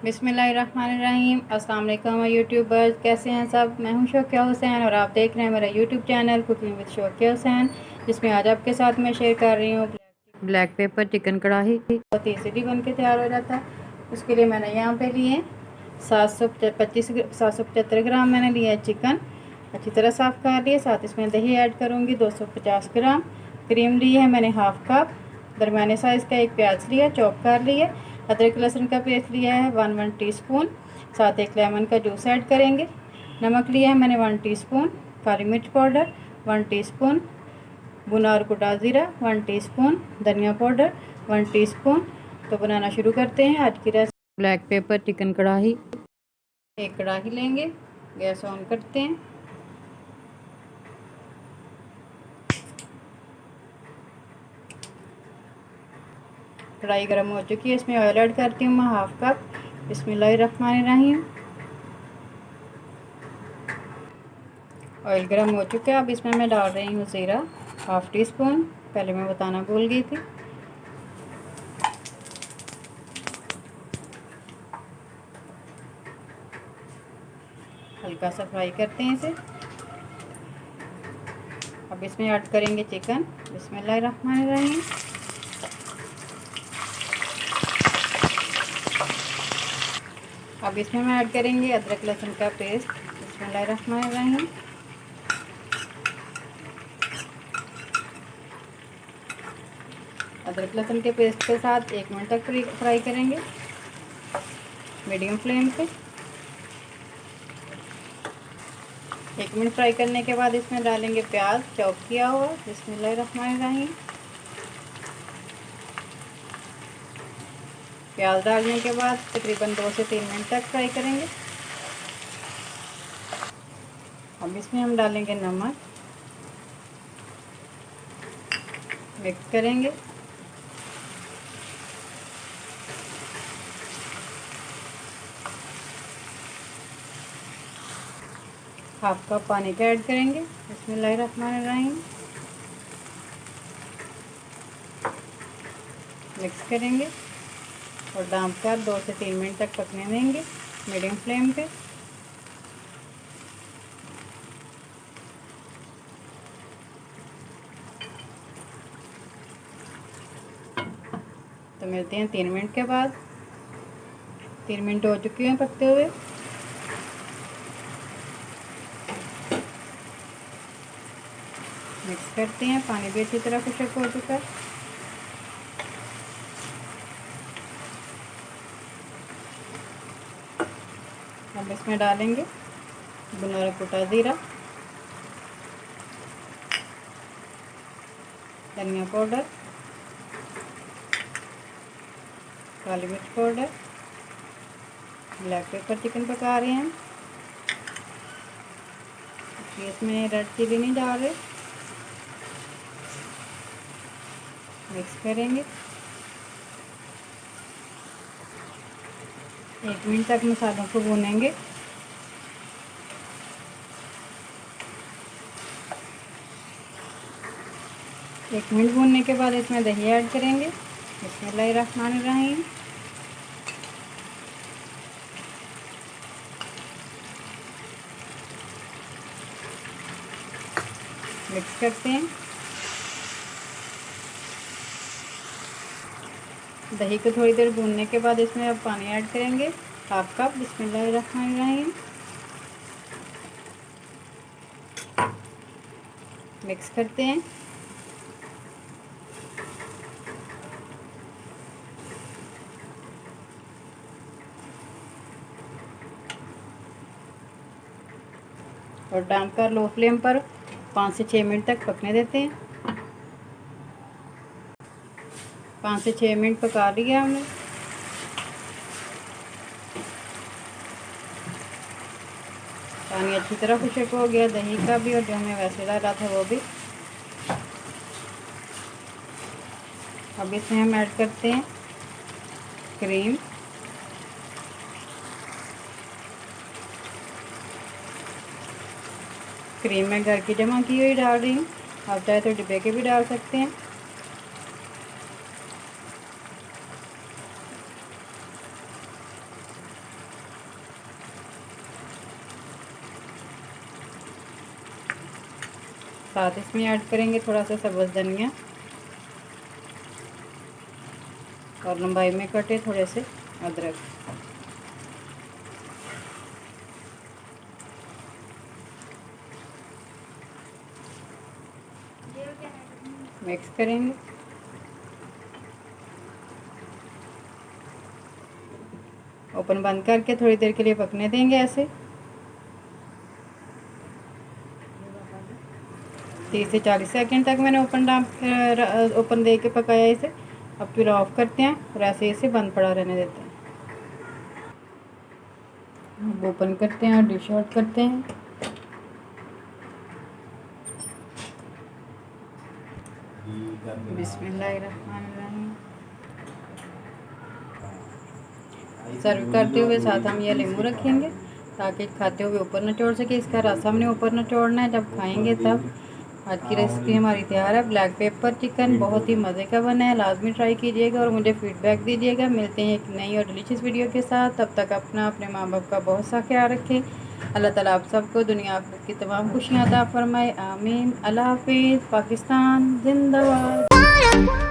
बिस्मिल्लाहिर्रहमानिर्रहीम। अस्सलाम वालेकुम यूट्यूबर्स, कैसे हैं सब। मैं हूं शौकिया हुसैन और आप देख रहे हैं मेरा यूट्यूब चैनल कुकिंग विद शौकिया हुसैन, जिसमें आज आपके साथ मैं शेयर कर रही हूँ ब्लैक पेपर चिकन कढ़ाई। बहुत ईजीली बन के तैयार हो जाता है। उसके लिए मैंने यहाँ पे लिए 775 ग्राम मैंने लिया है चिकन। अच्छी तरह साफ़ कर लिए। साथ इसमें दही ऐड करूँगी 250 ग्राम। क्रीम ली है मैंने हाफ़ कप। दरमियाने साइज़ का एक प्याज लिया, चॉप कर लिए। अदरक लहसुन का पेस्ट लिया है 1 टीस्पून। साथ एक लेमन का जूस ऐड करेंगे। नमक लिया है मैंने 1 टीस्पून। काली मिर्च पाउडर 1 टीस्पून। भुना और कुटा ज़ीरा 1 टीस्पून। धनिया पाउडर 1 टीस्पून। तो बनाना शुरू करते हैं आज की रेसिपी ब्लैक पेपर चिकन कढ़ाई। एक कढ़ाई लेंगे, गैस ऑन करते हैं। कढ़ाई गर्म हो चुकी है, इसमें ऑयल ऐड करती हूँ मैं हाफ़ कप। बिस्मिल्लाहिर्रहमानिर्रहीम। ऑयल गर्म हो चुका है, अब इसमें मैं डाल रही हूँ ज़ीरा 1/2 टीस्पून। पहले मैं बताना भूल गई थी। हल्का सा फ्राई करते हैं इसे। अब इसमें ऐड करेंगे चिकन। बिस्मिल्लाहिर्रहमानिर्रहीम। अब इसमें हम ऐड करेंगे अदरक लहसुन का पेस्ट। बिस्मिल्लाहिर्रहमानिर्रहीम। अदरक लहसुन के पेस्ट के साथ 1 मिनट तक फ्राई करेंगे मीडियम फ्लेम पे। 1 मिनट फ्राई करने के बाद इसमें डालेंगे प्याज चॉप किया हुआ। बिस्मिल्लाहिर्रहमानिर्रहीम। प्याज डालने के बाद तकरीबन 2 से 3 मिनट तक फ्राई करेंगे। अब इसमें हम डालेंगे नमक, मिक्स करेंगे। हाफ कप पानी का ऐड करेंगे। बिस्मिल्लाहिर्रहमानिर्रहीम। मिक्स करेंगे और ढक कर 2 से 3 मिनट तक पकने देंगे मीडियम फ्लेम पे। तो मिलते हैं 3 मिनट के बाद। 3 मिनट हो चुके हैं पकते हुए। मिक्स करते हैं, पानी भी अच्छी तरह खुशक हो चुका है। अब इसमें डालेंगे भुना और कुटा ज़ीरा, धनिया पाउडर, काली मिर्च पाउडर। ब्लैक पेपर चिकन पका रहे हैं, इसमें रेड चिली नहीं डाल रहे। मिक्स करेंगे। 1 मिनट तक मसालों को भूनेंगे। एक मिनट भूनने के बाद इसमें दही ऐड करेंगे। बिस्मिल्लाहिर्रहमानिर्रहीम। मिक्स करते हैं। दही को थोड़ी देर भूनने के बाद इसमें अब पानी ऐड करेंगे हाफ कप। बिस्मिल्लाहिर्रहमानिर्रहीम। मिक्स करते हैं। और ढककर लो फ्लेम पर 5 से 6 मिनट तक पकने देते हैं। 5 से 6 मिनट पका लिया हमने। पानी अच्छी तरह खुशक हो गया, दही का भी और जो हमें वैसे डाला था वो भी। अब इसमें हम ऐड करते हैं क्रीम। क्रीम मैं घर की जमा की हुई डाल रही हूँ, आप चाहे तो डिब्बे के भी डाल सकते हैं। साथ इसमें ऐड करेंगे थोड़ा सा सब्ज़ धनिया और लंबाई में कटे थोड़े से अदरक। मिक्स करेंगे। ओपन बंद करके थोड़ी देर के लिए पकने देंगे ऐसे 30 से 40 सेकंड तक मैंने ओपन दे के पकाया इसे। अब फिर ऑफ करते हैं और ऐसे इसे बंद पड़ा रहने देते हैं। अब ओपन करते हैं और डिश आउट करते हैं। बिस्मिल्लाहिर्रहमानिर्रहीम। सर्व करते हुए साथ हम ये नींबू रखेंगे ताकि खाते हुए ऊपर न छोड़ सके। इसका रस हमने ऊपर न छोड़ना है, जब खाएंगे तब। आज की रेसिपी हमारी तैयार है। ब्लैक पेपर चिकन बहुत ही मज़े का बना है, लाजमी ट्राई कीजिएगा और मुझे फीडबैक दीजिएगा। मिलते हैं एक नई और डिलीशियस वीडियो के साथ। तब तक अपने माँ बाप का बहुत सा ख्याल रखें। अल्लाह ताला आप सबको दुनिया की तमाम खुशियाँ अता फरमाए। आमीन। अल्लाह हाफिज़। पाकिस्तान जिंदाबाद।